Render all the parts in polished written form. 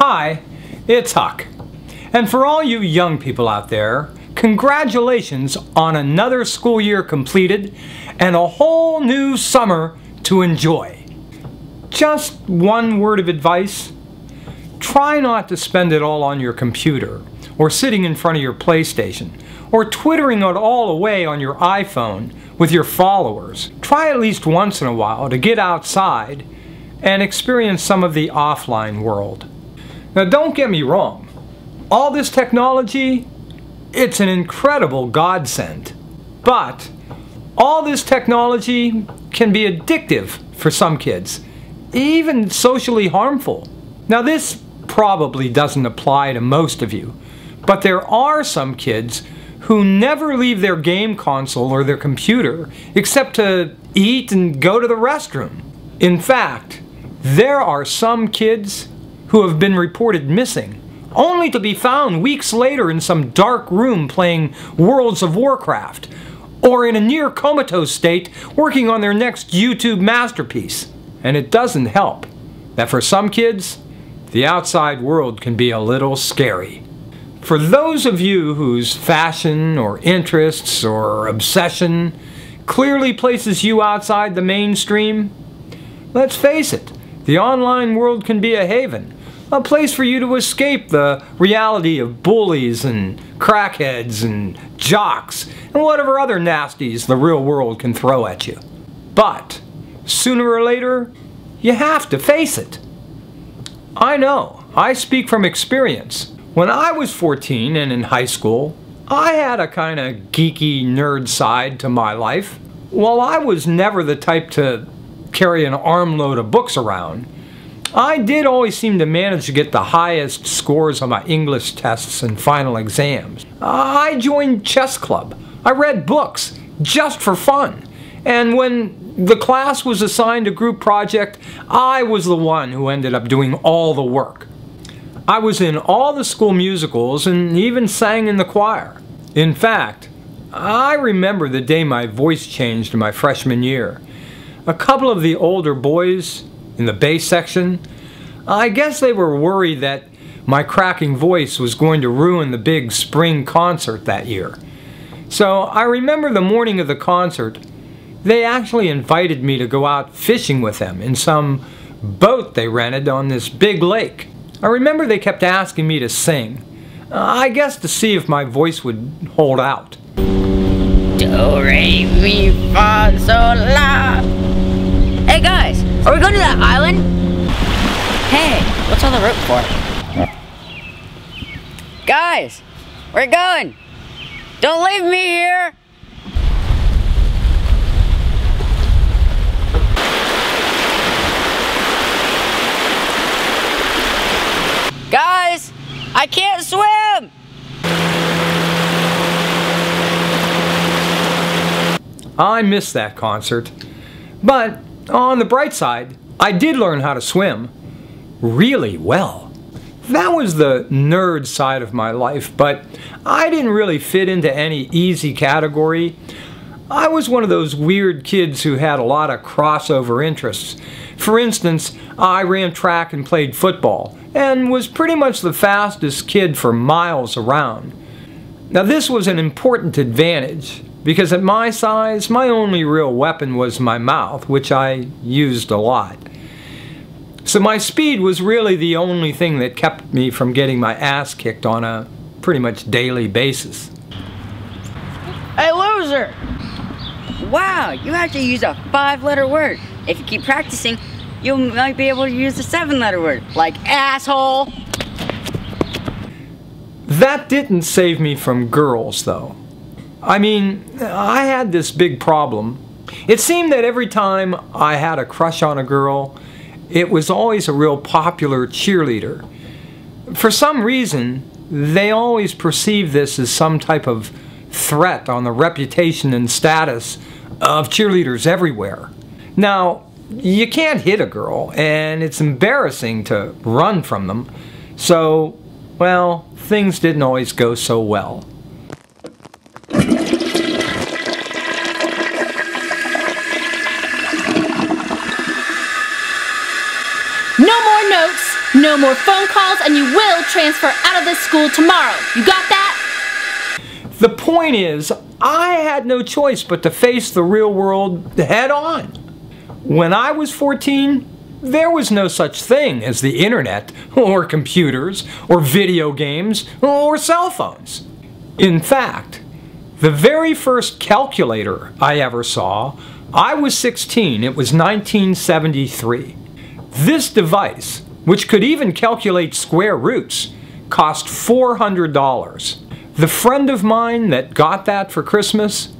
Hi, it's Huck. And for all you young people out there, congratulations on another school year completed and a whole new summer to enjoy. Just one word of advice: try not to spend it all on your computer, or sitting in front of your PlayStation, or twittering it all away on your iPhone with your followers. Try at least once in a while to get outside and experience some of the offline world. Now don't get me wrong, all this technology, it's an incredible godsend. But all this technology can be addictive for some kids, even socially harmful. Now this probably doesn't apply to most of you, but there are some kids who never leave their game console or their computer except to eat and go to the restroom. In fact, there are some kids who have been reported missing, only to be found weeks later in some dark room playing Worlds of Warcraft, or in a near comatose state working on their next YouTube masterpiece. And it doesn't help that for some kids, the outside world can be a little scary. For those of you whose fashion or interests or obsession clearly places you outside the mainstream, let's face it, the online world can be a haven, a place for you to escape the reality of bullies and crackheads and jocks and whatever other nasties the real world can throw at you. But sooner or later, you have to face it. I know, I speak from experience. When I was 14 and in high school, I had a kind of geeky nerd side to my life. While I was never the type to carry an armload of books around, I did always seem to manage to get the highest scores on my English tests and final exams. I joined chess club. I read books just for fun. And when the class was assigned a group project, I was the one who ended up doing all the work. I was in all the school musicals and even sang in the choir. In fact, I remember the day my voice changed in my freshman year. A couple of the older boys in the bass section, I guess they were worried that my cracking voice was going to ruin the big spring concert that year. So I remember the morning of the concert, they actually invited me to go out fishing with them in some boat they rented on this big lake. I remember they kept asking me to sing, I guess to see if my voice would hold out. Do, re, mi, fa, sol, la. Hey guys, are we going to that island? Hey, what's all the rope for? Guys, we're going. Don't leave me here. Guys, I can't swim! I missed that concert. But on the bright side, I did learn how to swim really well. That was the nerd side of my life, but I didn't really fit into any easy category. I was one of those weird kids who had a lot of crossover interests. For instance, I ran track and played football, and was pretty much the fastest kid for miles around. Now this was an important advantage, because at my size, my only real weapon was my mouth, which I used a lot. So my speed was really the only thing that kept me from getting my ass kicked on a pretty much daily basis. Hey loser! Wow, you actually used a 5-letter word. If you keep practicing, you might be able to use a 7-letter word, like asshole. That didn't save me from girls, though. I mean, I had this big problem. It seemed that every time I had a crush on a girl, it was always a real popular cheerleader. For some reason, they always perceived this as some type of threat on the reputation and status of cheerleaders everywhere. Now, you can't hit a girl, and it's embarrassing to run from them. So, well, things didn't always go so well. No more notes, No more phone calls, and you will transfer out of this school tomorrow. You got that? The point is, I had no choice but to face the real world head on. When I was 14, there was no such thing as the internet, or computers, or video games, or cell phones. In fact, the very first calculator I ever saw, I was 16. It was 1973. This device, which could even calculate square roots, cost $400. The friend of mine that got that for Christmas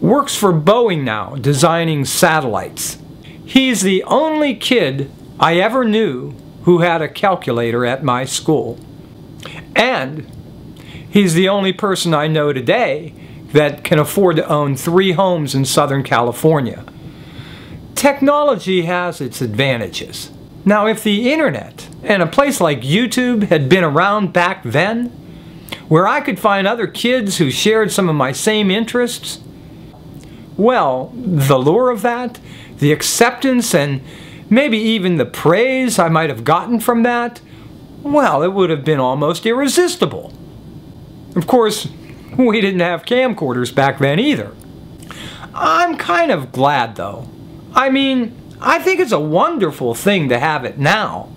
works for Boeing now, designing satellites. He's the only kid I ever knew who had a calculator at my school. And he's the only person I know today that can afford to own 3 homes in Southern California. Technology has its advantages. Now, if the internet and a place like YouTube had been around back then, where I could find other kids who shared some of my same interests, well, the lure of that, the acceptance, and maybe even the praise I might have gotten from that, well, it would have been almost irresistible. Of course, we didn't have camcorders back then either. I'm kind of glad though. I mean, I think it's a wonderful thing to have it now.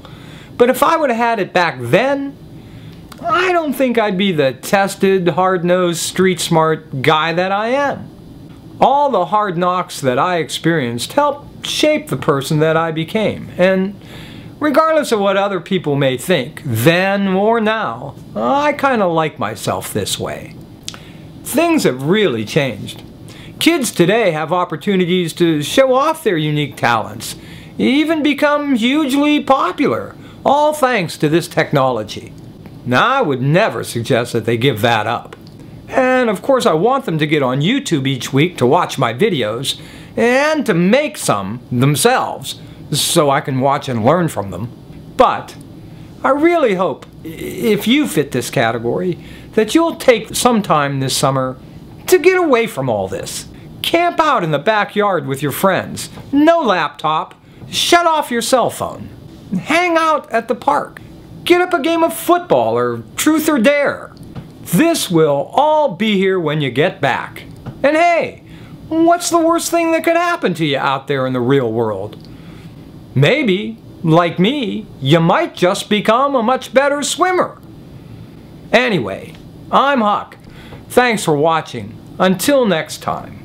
But if I would have had it back then, I don't think I'd be the tested, hard-nosed, street-smart guy that I am. All the hard knocks that I experienced helped shape the person that I became. And regardless of what other people may think, then or now, I kind of like myself this way. Things have really changed. Kids today have opportunities to show off their unique talents, even become hugely popular, all thanks to this technology. Now, I would never suggest that they give that up. And of course, I want them to get on YouTube each week to watch my videos and to make some themselves so I can watch and learn from them. But I really hope, if you fit this category, that you'll take some time this summer to get away from all this. Camp out in the backyard with your friends. No laptop. Shut off your cell phone. Hang out at the park. Get up a game of football or truth or dare. This will all be here when you get back. And hey, what's the worst thing that could happen to you out there in the real world? Maybe, like me, you might just become a much better swimmer. Anyway, I'm Huck. Thanks for watching. Until next time.